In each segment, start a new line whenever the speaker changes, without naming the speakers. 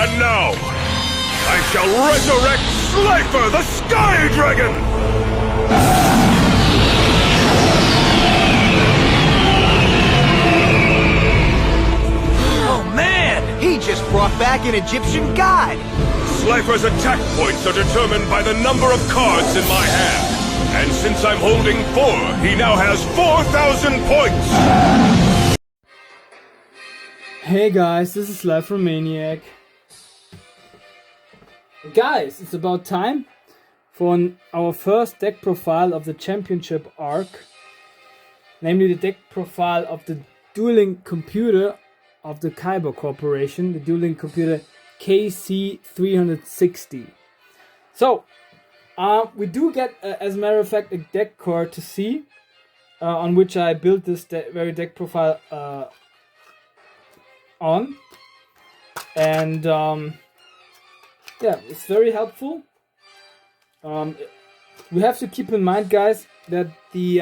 And now, I shall resurrect Slifer the Sky Dragon!
Oh man, he just brought back an Egyptian god!
Slifer's attack points are determined by the number of cards in my hand. And since I'm holding 4, he now has 4,000 points!
Hey guys, this is Live from Maniac. Guys, it's about time for our first deck profile of the championship arc. Namely the deck profile of the dueling computer of the Kaiba Corporation, the dueling computer KC360. So, we do get, as a matter of fact, a deck card to see, on which I built this very deck profile on. And yeah, it's very helpful. We have to keep in mind, guys, that the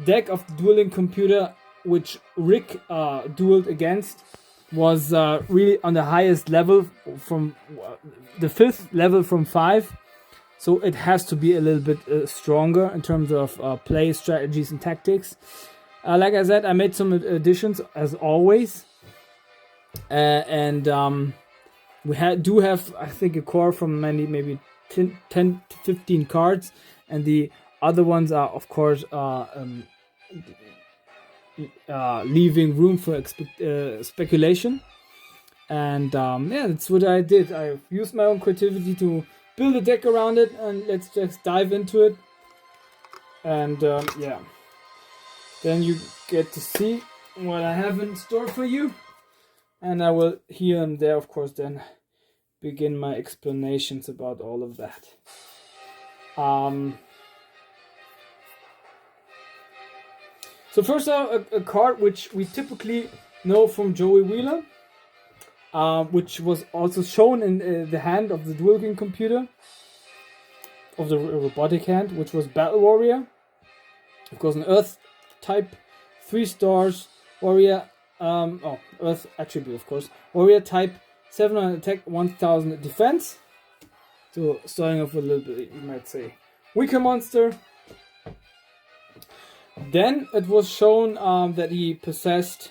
deck of the dueling computer which Rick dueled against was really on the highest level, from the 5th level from 5. So it has to be a little bit stronger in terms of play strategies and tactics. Like I said, I made some additions as always. And we do have, I think, a core from maybe 10 to 15 cards. And the other ones are, of course, leaving room for speculation. And yeah, that's what I did. I used my own creativity to build a deck around it, and let's just dive into it. And yeah, then you get to see what I have in store for you, and I will here and there, of course, then begin my explanations about all of that. So first a card which we typically know from Joey Wheeler, which was also shown in the hand of the dueling computer, of the robotic hand, which was Battle Warrior. Of course, an Earth type, 3 stars, Warrior, Earth attribute, of course. Warrior type, 700 attack, 1000 defense. So starting off with a little bit, you might say, weaker monster. Then it was shown that he possessed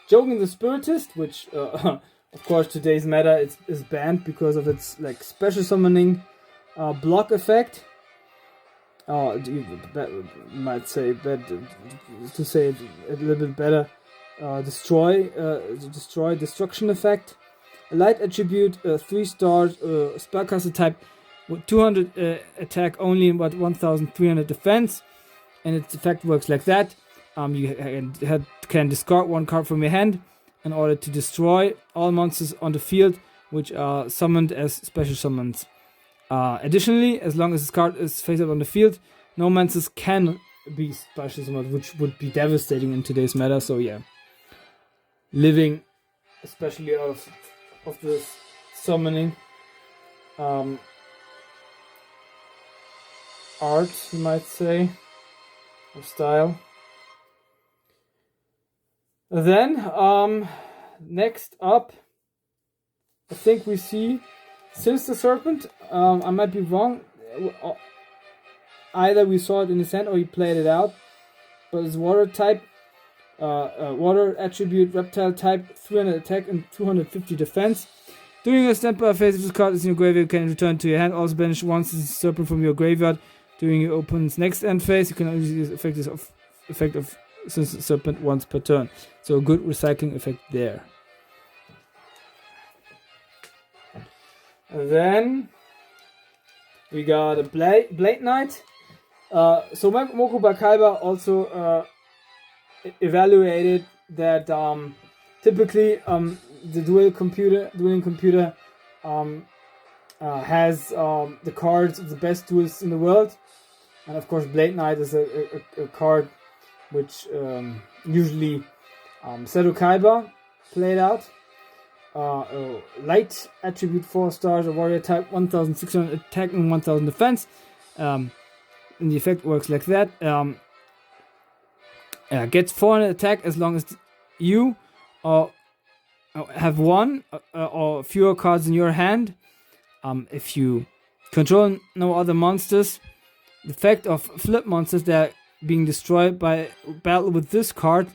Jogan the Spiritist, which of course today's meta is banned because of its like special summoning block effect. You might say to say it a little bit better, destroy destruction effect. A light attribute, 3 stars, spellcaster type with 200 attack only and about 1300 defense. And its effect works like that. You can discard 1 card from your hand in order to destroy all monsters on the field which are summoned as special summons. Additionally, as long as this card is face up on the field, no monsters can be special summoned, which would be devastating in today's meta. So yeah, living especially of this summoning art, you might say, or style. Then next up, I think we see Sinister Serpent. I might be wrong. Either we saw it in his hand or he played it out. But it's water type, water attribute, reptile type, 300 attack and 250 defense. During a standby phase, if this card is in your graveyard, you can return to your hand. Also banish once Sinister Serpent from your graveyard. During your opponent's next end phase, you can only use the effect of Sinister Serpent once per turn. So a good recycling effect there. And then we got a Blade Knight. So Moku by Kaiba also evaluated that typically the dueling computer has the cards of the best duels in the world. And of course, Blade Knight is a card which usually Seto Kaiba played out. Light attribute 4 stars, a warrior type, 1600 attack and 1000 defense. And the effect works like that. Gets 400 attack as long as you or have one or fewer cards in your hand. If you control no other monsters, the effect of flip monsters that are being destroyed by battle with this card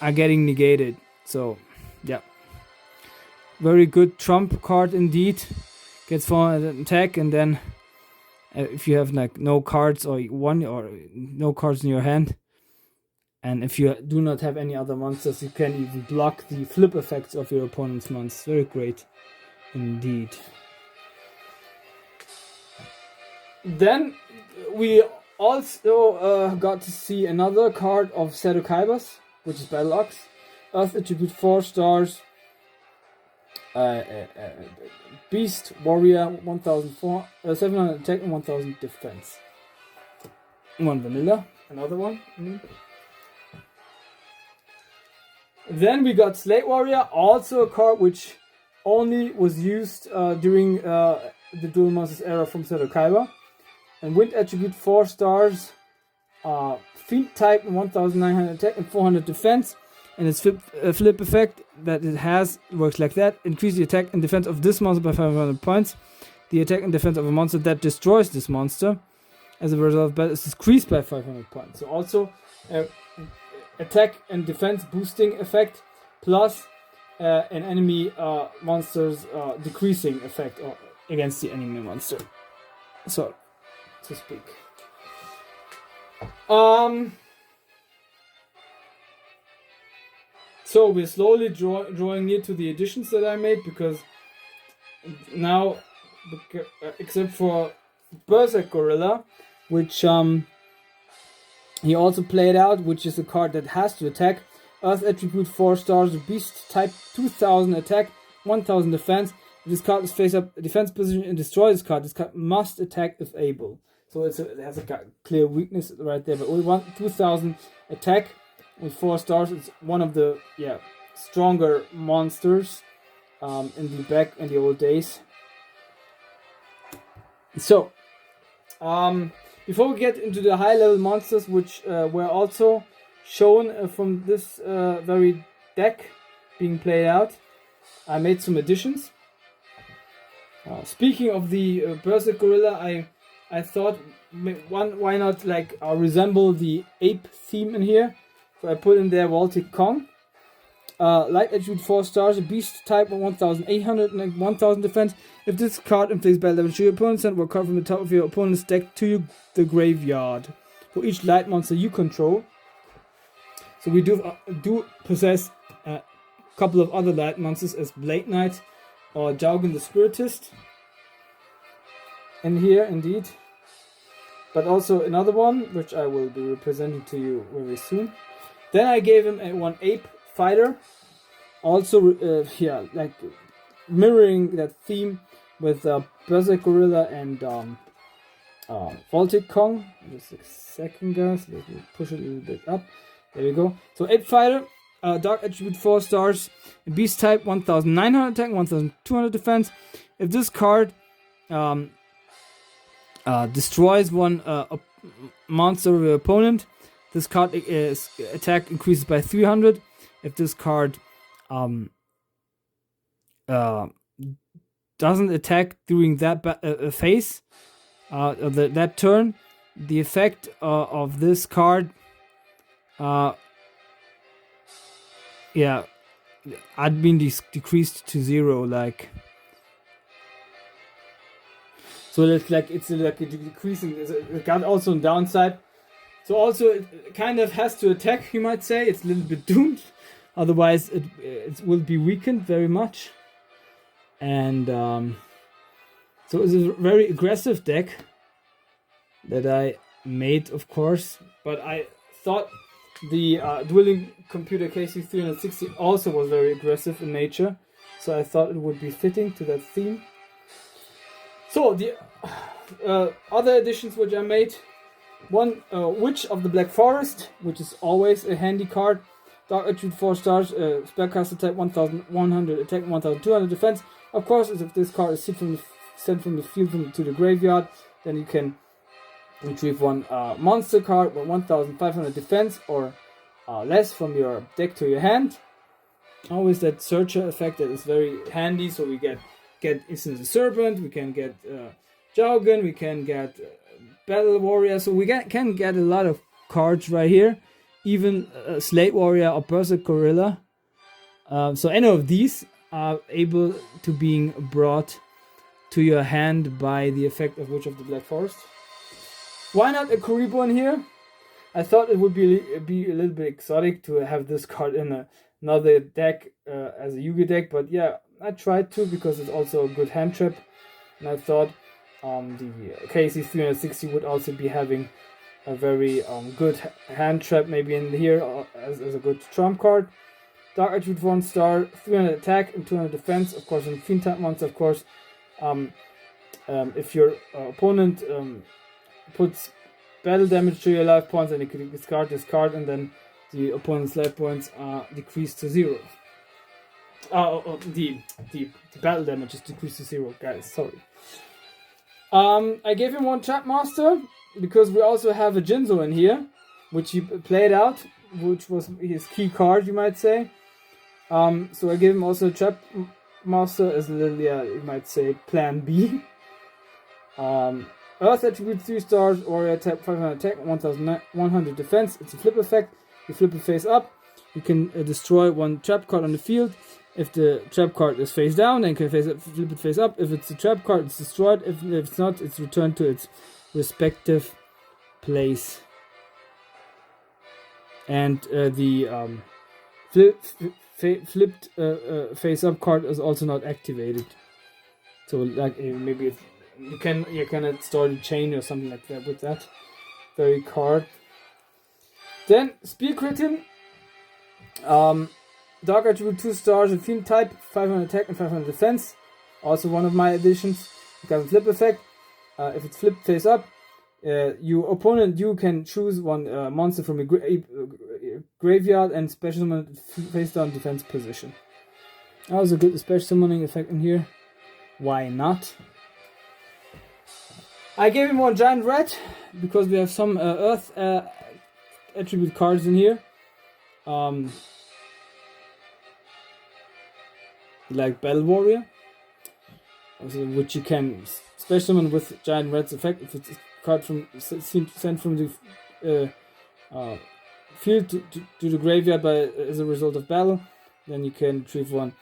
are getting negated. So, yeah. Very good trump card indeed. Gets 400 attack, and then if you have like no cards or one or no cards in your hand, and if you do not have any other monsters, you can even block the flip effects of your opponent's monsters. Very great indeed. Then we also got to see another card of Seto Kaibas, which is Battle Ox. Earth attribute 4 stars. Beast Warrior 700 attack and 1000 defense. One vanilla, another one. Then we got Slate Warrior, also a card which only was used during the Duel Monsters era from Seto Kaiba. And Wind attribute 4 stars, Fiend type 1900 attack and 400 defense. And its flip effect that it has works like that. Increase the attack and defense of this monster by 500 points. The attack and defense of a monster that destroys this monster as a result of battle is decreased by 500 points. So also attack and defense boosting effect plus an enemy monster's decreasing effect against the enemy monster. So to speak. So we're slowly drawing near to the additions that I made, because now, except for Berserk Gorilla, which he also played out, which is a card that has to attack. Earth attribute 4 stars, Beast type 2000 attack, 1000 defense. If this card is face up a defense position and destroys this card must attack if able. So it has a clear weakness right there, but we want 2000 attack. With 4 stars, it's one of the stronger monsters in the old days. So, before we get into the high level monsters, which were also shown from this very deck being played out, I made some additions. Speaking of the Berserk Gorilla, I thought why not resemble the ape theme in here. So I put in there Voltic Kong. Light attribute 4 stars, a beast type 1800 and 1000 defense. If this card inflicts battle damage to your opponent, send one card from the top of your opponent's deck to the graveyard. For each light monster you control. So we do possess a couple of other light monsters as Blade Knight or Jaugen the Spiritist. And here indeed. But also another one, which I will be representing to you very soon. Then I gave him one ape fighter, also mirroring that theme with Berserk Gorilla and Voltic Kong. Just a second, guys. Let me push it a little bit up. There we go. So ape fighter, dark attribute 4 stars, beast type 1900 attack, 1200 defense. If this card destroys one monster of your opponent, this card attack increases by 300. If this card doesn't attack during that phase, that turn, the effect of this card, had been decreased to 0, so it's like a decreasing. It got also a downside. So also it kind of has to attack, you might say. It's a little bit doomed. Otherwise it will be weakened very much. And so it's a very aggressive deck that I made, of course. But I thought the dueling computer KC360 also was very aggressive in nature. So I thought it would be fitting to that theme. So the other additions which I made. One, Witch of the Black Forest, which is always a handy card. Dark attribute 4 stars, spellcaster type 1100 attack, 1200 defense. Of course, if this card is sent from the field to the graveyard, then you can retrieve one monster card with 1500 defense or less from your deck to your hand. always that searcher effect that is very handy. So we get Instant Serpent, we can get Jaugen, we can get Battle Warrior. So we can get a lot of cards right here. Even Slate Warrior or Berserk Gorilla. So any of these are able to being brought to your hand by the effect of Witch of the Black Forest. Why not a Kuribo in here? I thought it would be a little bit exotic to have this card in another deck as a Yu-Gi deck, but yeah, I tried to because it's also a good hand trap, and I thought the KC 360 would also be having a very good hand trap maybe in here as a good trump card. Dark Attribute 1 star, 300 attack and 200 defense, of course, on Fiend type monster, of course. If your opponent puts battle damage to your life points, and you can discard this card, and then the opponent's life points are decreased to 0. The battle damage is decreased to 0, guys, sorry. I gave him 1 Trap Master, because we also have a Jinzo in here, which he played out, which was his key card, you might say. So I gave him also a Trap Master as a little, you might say, plan B. Earth Attribute 3 stars, Warrior type 500 attack, 1100 defense. It's a flip effect. You flip it face up. You can destroy 1 trap card on the field. If the trap card is face down, then you can flip it face up. If it's a trap card, it's destroyed. If it's not, it's returned to its respective place. And the flipped face up card is also not activated. So like maybe if you cannot start a chain or something like that with that very card. Then Spear Critin, Dark Attribute 2 stars and Fiend type, 500 attack and 500 defense. Also one of my additions. It has a flip effect. If it's flipped face up, your opponent, you can choose 1 monster from a graveyard and special summon face down defense position. Also good special summoning effect in here. Why not? I gave him 1 Giant Rat because we have some Earth attribute cards in here. Like Battle Warrior, also, which you can special summon with Giant Rat's effect. If it's a card sent from the field to the graveyard as a result of battle, then you can retrieve 1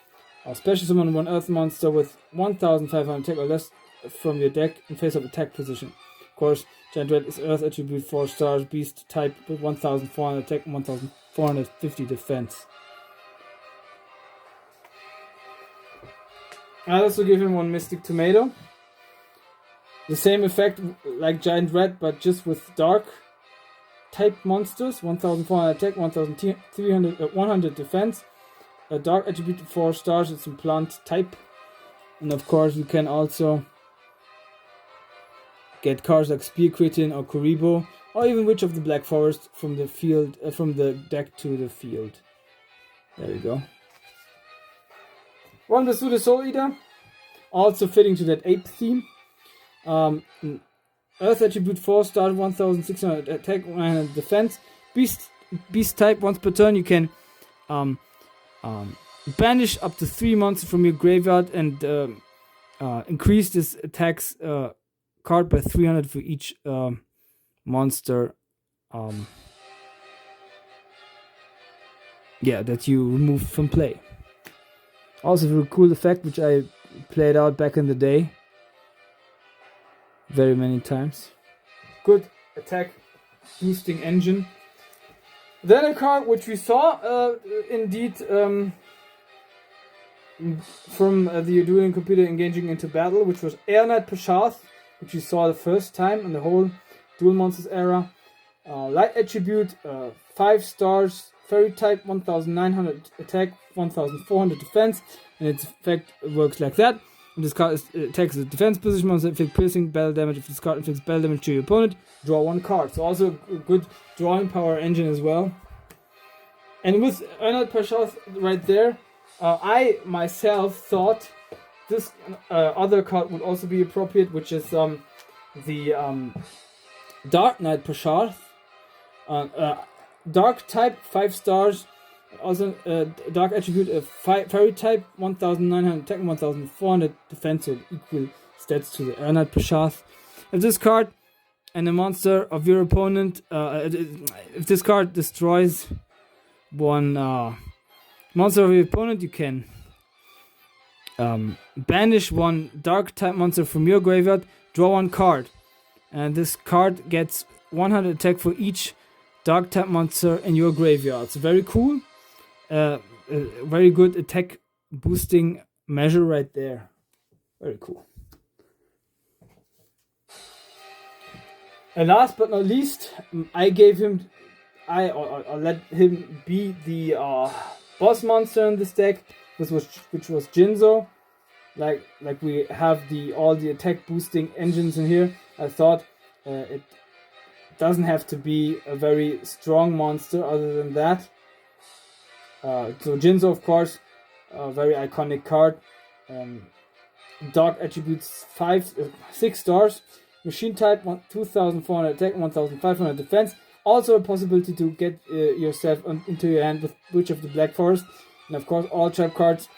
special summon 1 Earth monster with 1500 attack or less from your deck in face of attack position. Of course, Giant Rat is Earth Attribute 4 stars, Beast type with 1400 attack and 1450 defense. I also give him 1 Mystic Tomato. The same effect like Giant Rat, but just with dark type monsters. 1400 attack, 100 defense. A Dark Attribute 4 stars, it's in plant type. And of course, you can also get cards like Spear Critin or Kuribo, or even Witch of the Black Forest from the field, from the deck to the field. There we go. 1 Basuda Soul Eater, also fitting to that ape theme. Earth Attribute 4 star, 1600 attack, 100 defense. Beast type, once per turn you can banish up to 3 monsters from your graveyard and increase this attack's card by 300 for each monster that you remove from play. Also a very cool effect which I played out back in the day very many times. Good attack boosting engine. Then a card which we saw indeed from the dueling computer engaging into battle, which was Air Knight Pashath, which we saw the first time in the whole Duel Monsters era. Light Attribute, 5 stars, Fairy type, 1900 attack, 1400 defense, and its effect works like that. And this card attacks the defense position, monster inflict piercing, battle damage. If this card inflicts battle damage to your opponent, draw 1 card. So also a good drawing power engine as well. And with Arnold Pashath right there, I myself thought this other card would also be appropriate, which is the Dark Knight Pashath. Dark type, 5 stars, Also, dark attribute, a fairy type, 1900 attack, 1400 defense, so equal stats to the Ernest Prashad. If this card and a monster of your opponent, if this card destroys one monster of your opponent, you can banish one dark type monster from your graveyard, draw one card, and this card gets 100 attack for each dark type monster in your graveyard. It's very cool. A very good attack boosting measure right there. Very cool. And last but not least, I let him be the boss monster in this deck, which was Jinzo. Like we have all the attack boosting engines in here. I thought it doesn't have to be a very strong monster other than that. So Jinzo, of course, a very iconic card. Dark attributes 6 stars. Machine type, 2400 attack, 1500 defense. Also a possibility to get yourself into your hand with Witch of the Black Forest. And of course, all trap cards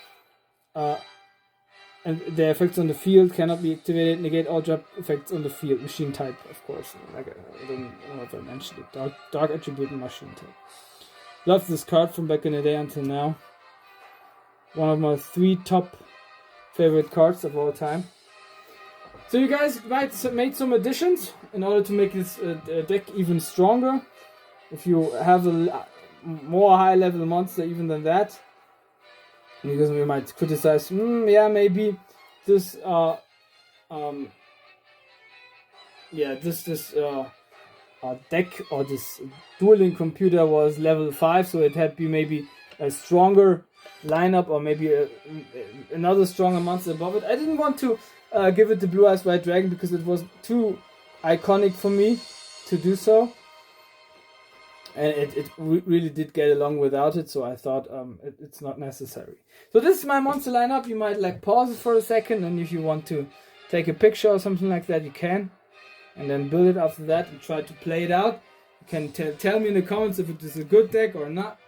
and their effects on the field cannot be activated. Negate all trap effects on the field. Machine type, of course. Like I don't know if I mentioned it. Dark attribute and machine type. Love this card from back in the day until now. One of my 3 top favorite cards of all time. So you guys might made some additions in order to make this deck even stronger. If you have a more high level monster even than that, because we might criticize, yeah, maybe this deck or this dueling computer was level 5, so it had to be maybe a stronger lineup or maybe another stronger monster above it. I didn't want to give it the Blue Eyes White Dragon because it was too iconic for me to do so, and it really did get along without it, so I thought it's not necessary. So this is my monster lineup. You might like pause it for a second, and if you want to take a picture or something like that, you can, and then build it after that and try to play it out. You can tell me in the comments if it is a good deck or not.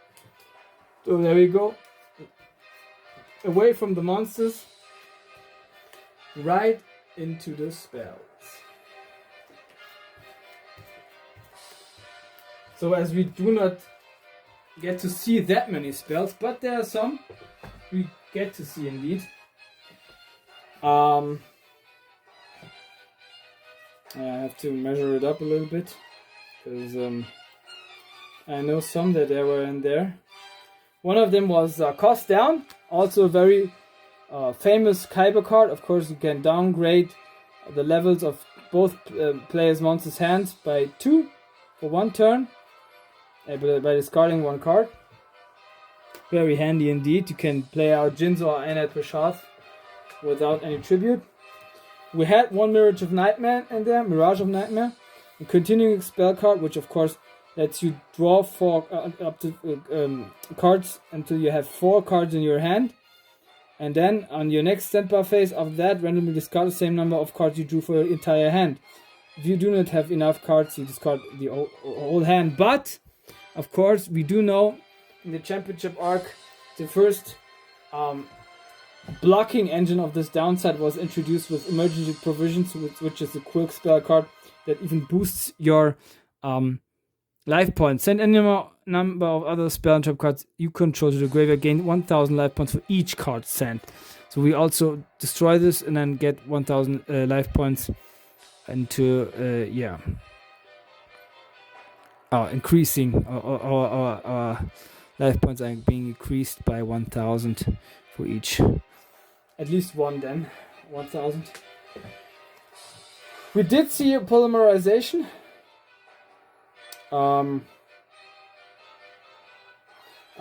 So there we go. Away from the monsters, right into the spells. So as we do not get to see that many spells, but there are some we get to see indeed. I have to measure it up a little bit because I know some that there were in there. One of them was Cost Down, also a very famous Kaiba card. Of course, you can downgrade the levels of both players' monsters' hands by 2 for 1 turn by discarding 1 card. Very handy indeed. You can play out Jinzo or Ernest Prashad without any tribute. We had 1 Mirage of Nightmare in there, a continuing spell card, which of course lets you draw 4 up to cards until you have 4 cards in your hand. And then on your next standby phase of that, randomly discard the same number of cards you drew for your entire hand. If you do not have enough cards, you discard the whole hand. But, of course, we do know in the championship arc, the first blocking engine of this downside was introduced with Emergency Provisions, which is a quick spell card that even boosts your life points. Send any number of other spell and trap cards you control to the graveyard. Gain 1000 life points for each card sent. So we also destroy this and then get 1000 life points into increasing our life points are being increased by 1000 for each. At least one then. 1000. We did see a polymerization. I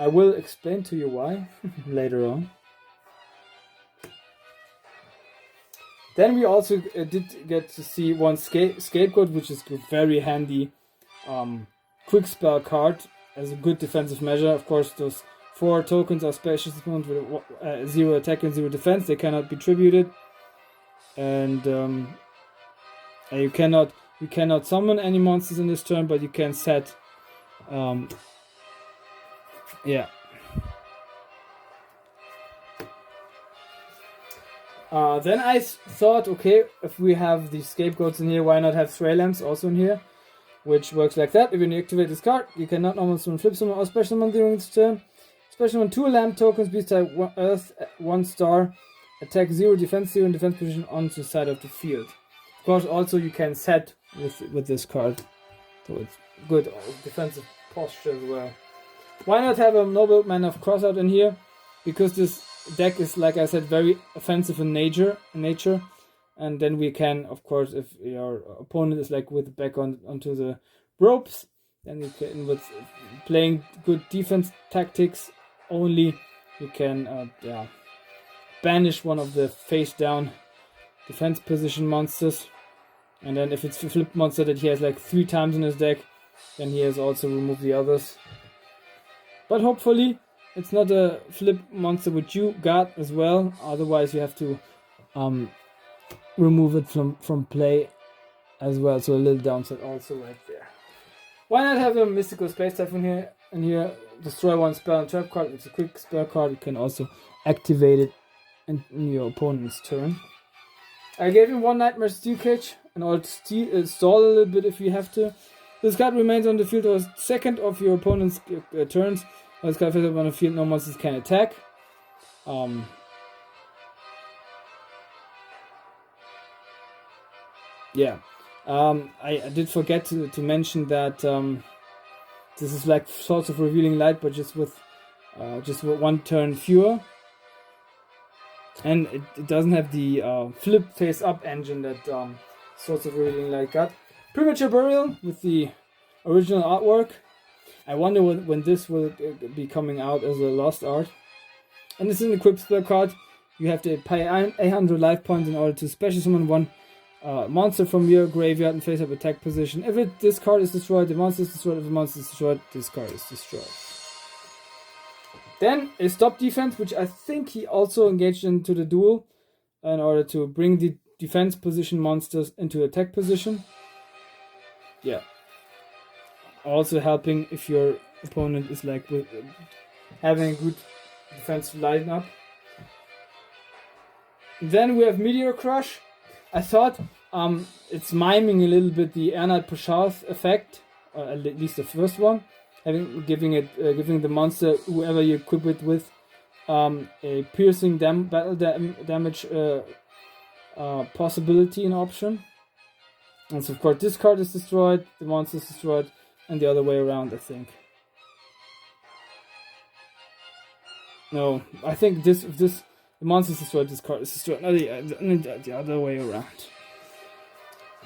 will explain to you why later on. Then we also did get to see one Scapegoat, which is a very handy quick spell card as a good defensive measure. Of course, those 4 tokens are special summons with 0 attack and 0 defense. They cannot be tributed, and you cannot summon any monsters in this turn, but you can set Then I thought, okay, if we have the scapegoats in here, why not have Stray Lamps also in here? Which works like that. If you activate this card, you cannot normal summon, flip summon, or special summon during its turn. Special summon 2 lamp tokens, beast type Earth, 1 star, attack 0, defense 0, in defense position on the side of the field. Of course, also you can set with this card, so it's good defensive posture as well. Why not have a Noble Man of Crossout in here? Because this deck is, like I said, very offensive in nature, and then we can, of course, if your opponent is like with the back onto the ropes, then you can, with playing good defense tactics only, you can banish one of the face down defense position monsters, and then if it's a flip monster that he has like 3 times in his deck, then he has also removed the others. But hopefully it's not a flip monster which you got as well, otherwise you have to remove it from play as well, so a little downside also right there. Why not have a Mystical Space Typhoon in here? Destroy 1 spell and trap card. It's a quick spell card. You can also activate it in your opponent's turn. I gave him 1 Nightmare Steel Cage in order to stall a little bit if you have to. This card remains on the field for a second of your opponent's turns. When this card faces on the field, no monsters can attack. I did forget to mention that this is like Swords of Revealing Light, but just with 1 turn fewer. And it doesn't have the flip face up engine that Swords of Revealing Light got. Premature Burial with the original artwork. I wonder when this will be coming out as a lost art. And this is an equipped spell card. You have to pay 800 life points in order to special summon 1 monster from your graveyard and face up attack position. If this card is destroyed, the monster is destroyed. If the monster is destroyed, this card is destroyed. Then a stop defense, which I think he also engaged into the duel in order to bring the defense position monsters into attack position. Yeah. Also helping if your opponent is like having a good defensive lineup. Then we have Meteor Crush. I thought it's miming a little bit the Ernad Pashas effect, at least the first one, giving the monster, whoever you equip it with, a piercing battle damage possibility and option. And so of course this card is destroyed, the monster is destroyed, and the other way around, I think. No, I think if the monster is destroyed, this card is destroyed. No, the other way around.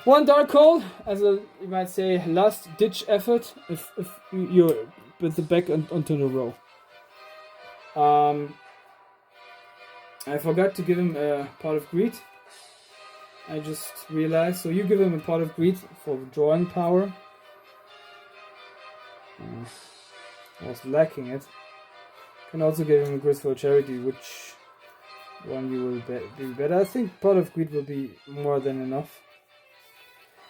1 Dark Hole as a, you might say, last ditch effort if you're with the back onto the row. I forgot to give him a Pot of Greed. I just realized. So you give him a Pot of Greed for drawing power. I was lacking it. Can also give him a Graceful Charity, which one you will be better. I think Pot of Greed will be more than enough.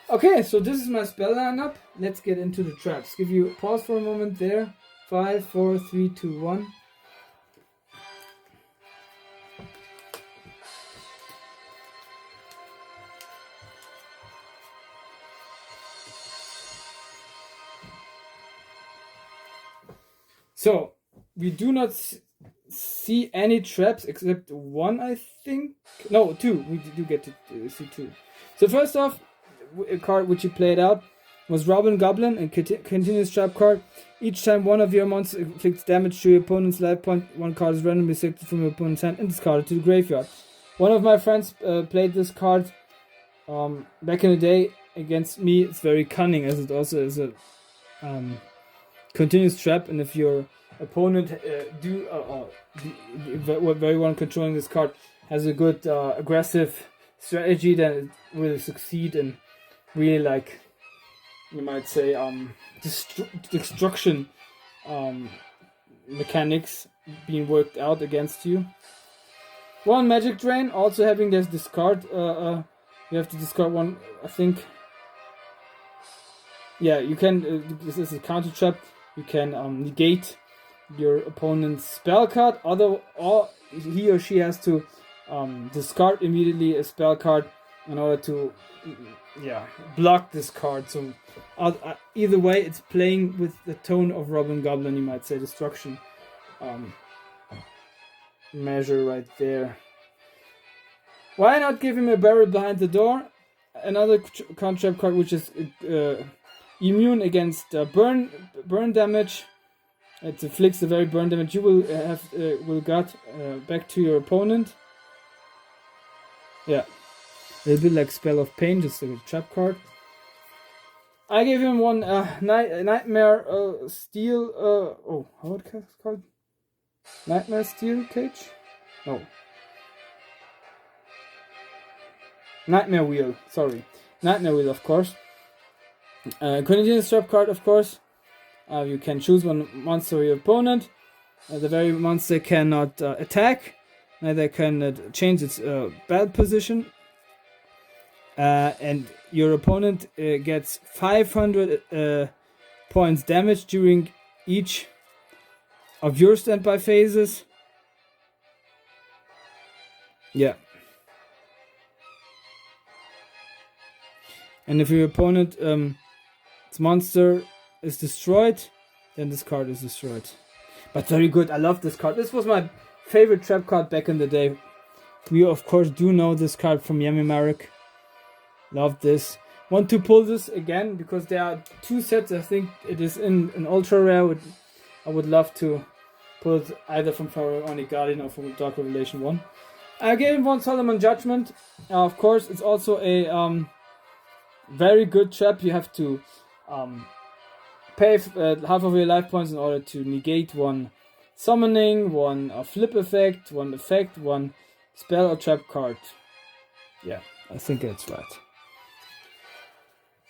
Okay, so this is my spell lineup. Let's get into the traps. Give you a pause for a moment there. 5, 4, 3, 2, 1. So, we do not see any traps except 1, I think. No, 2. We do get to see 2. So first off, a card which you played out was Robin Goblin, a continuous trap card. Each time one of your monsters inflicts damage to your opponent's life point, 1 card is randomly selected from your opponent's hand and discarded to the graveyard. One of my friends played this card back in the day against me. It's very cunning, as it also is a continuous trap, and if your opponent very one controlling this card has a good aggressive strategy, then it will succeed in really, like, you might say, destruction mechanics being worked out against you. 1 Magic Drain, also having this discard. You have to discard 1, I think. Yeah, you can. This is a counter trap. You can negate your opponent's spell card, or he or she has to discard immediately a spell card in order to block this card. So either way, it's playing with the tone of Robin Goblin, you might say, destruction measure right there. Why not give him a barrel behind the door? Another concept card which is immune against burn damage. It inflicts the very burn damage you will get back to your opponent. Yeah, a little bit like Spell of Pain, just a trap card. I gave him one Nightmare Steel. How it called? Nightmare Steel Cage? No. Nightmare Wheel. Sorry, Nightmare Wheel, of course. Continuous trap card, of course. You can choose one monster of your opponent. The very monster cannot attack. Neither can change its battle position. And your opponent gets 500 points damage during each of your standby phases. Yeah. And if your opponent, its monster is destroyed, then this card is destroyed. But very good, I love this card. This was my favorite trap card back in the day. We of course do know this card from Yami Marek. Love this. Want to pull this again because there are two sets. I think it is in an ultra rare. I would love to pull it either from Pharaonic Guardian or from Dark Revelation 1. I gave him one Solomon Judgment. Of course, it's also a very good trap. You have to pay half of your life points in order to negate one summoning, one flip effect, one spell or trap card. Yeah, I think that's right.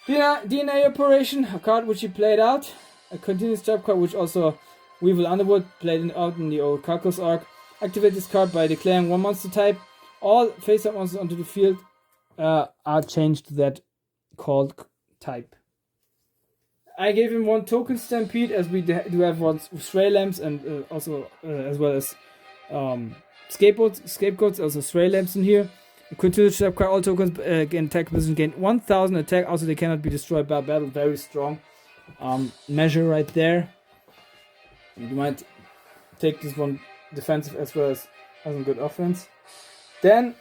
DNA Operation, a card which he played out. A continuous trap card which also Weevil Underwood played out in the old Carcos arc. Activate this card by declaring one monster type. All face-up monsters onto the field are changed to that called type. I gave him one Token Stampede, as we do have one Stray Lamps and also as well as scapegoats, also Stray Lamps in here. Continuous trap card, all tokens gain attack position, gain 1000 attack, also they cannot be destroyed by battle, very strong measure right there. You might take this one defensive as well as some good offense. Then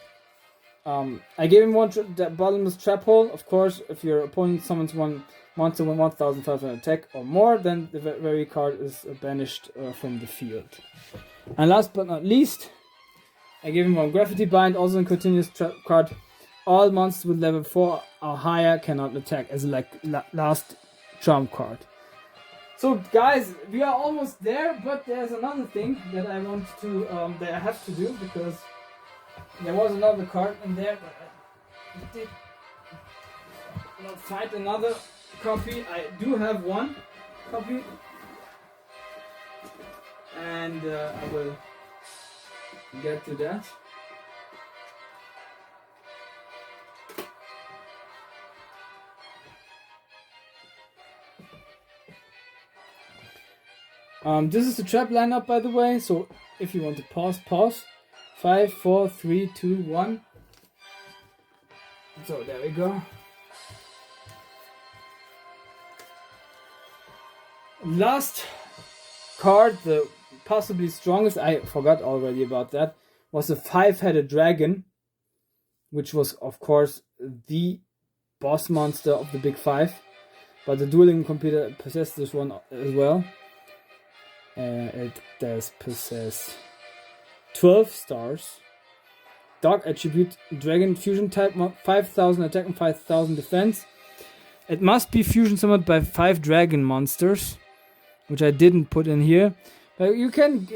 I gave him one bottomless trap hole. Of course, if your opponent summons one monster with 1500 attack or more, then the very card is banished from the field. And last but not least, I gave him one Gravity Bind, also a continuous trap card. All monsters with level 4 or higher cannot attack, as last trump card. So guys, we are almost there, but there's another thing that I want to, that I have to do, because there was another card in there, but I did not find another copy. I do have one copy, and I will get to that. This is the trap lineup, by the way, so if you want to pause. 5, 4, 3, 2, 1. So there we go. Last card, the possibly strongest, I forgot already about that, was a 5-headed dragon, which was of course the boss monster of the big 5, but the dueling computer possessed this one as well. It does possess 12 stars, dark attribute, dragon fusion type, 5000 attack and 5000 defense. It must be fusion summoned by 5 dragon monsters, which I didn't put in here. But you can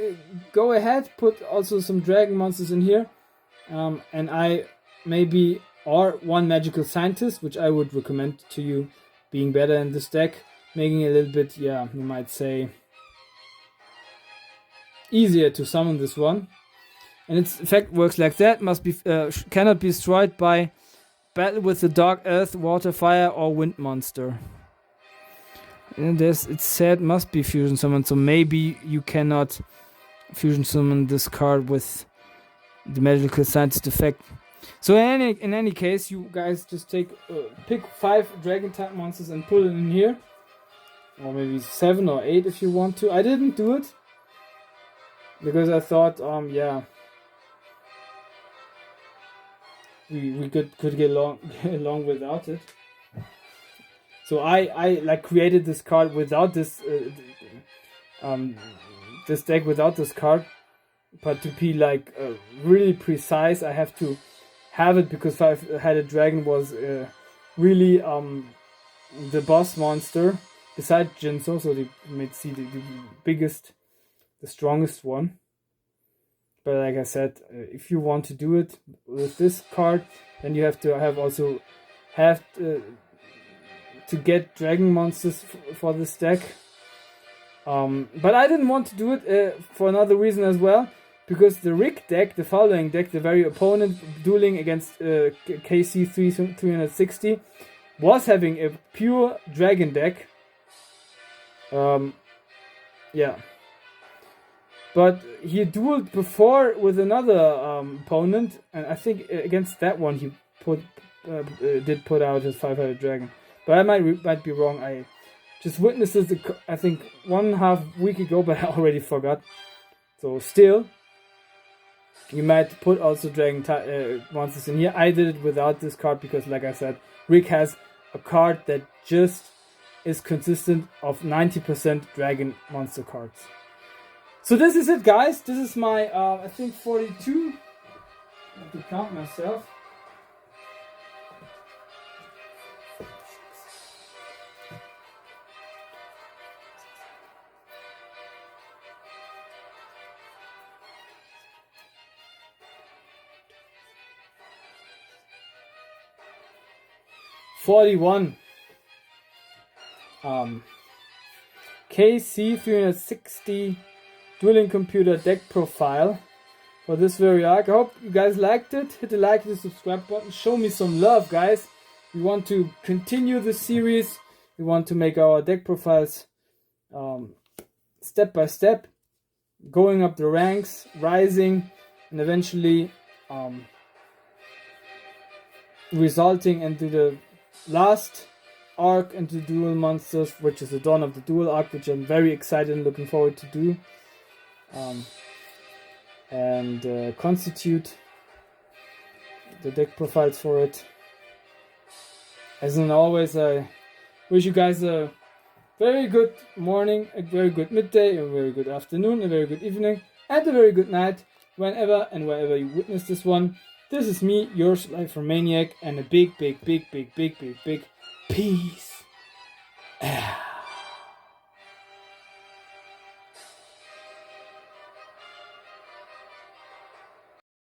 go ahead, put also some dragon monsters in here, and or one magical scientist, which I would recommend to you being better in this deck, making it a little bit, you might say, easier to summon this one. And its effect works like that. Cannot be destroyed by battle with the dark earth, water, fire, or wind monster. And it said must be fusion summoned, so maybe you cannot fusion summon this card with the medical scientist effect. So in any case, you guys just pick 5 dragon type monsters and put it in here, or maybe 7 or 8 if you want to. I didn't do it because I thought, yeah, we could get along without it. So I like created this card without this this deck without this card, but to be like really precise, I have to have it because 5-headed dragon was really the boss monster besides Jinso, so they might see the biggest, the strongest one. But like I said, if you want to do it with this card, then you have to have to get dragon monsters for this deck. But I didn't want to do it for another reason as well, because the Rick deck, the following deck, the very opponent dueling against KC 360, was having a pure dragon deck. Yeah. But he dueled before with another opponent, and I think against that one he did put out his 5-headed dragon. But I might be wrong. I just witnessed this, I think, 1.5 week ago, but I already forgot. So still, you might put also dragon monsters in here. I did it without this card because, like I said, Rick has a card that just is consistent of 90% dragon monster cards. So this is it, guys. This is my, I think 42. I have to count myself. KC 360 dueling computer deck profile for this very arc. I hope you guys liked it. Hit the like, the subscribe button. Show me some love, guys. We want to continue the series. We want to make our deck profiles step by step, going up the ranks, rising, and eventually resulting into the last arc into Duel Monsters, which is the Dawn of the Duel arc, which I'm very excited and looking forward to do. And constitute the deck profiles for it. As in always, I wish you guys a very good morning, a very good midday, a very good afternoon, a very good evening, and a very good night, whenever and wherever you witness this one. This is me, your Life Maniac, and a big peace.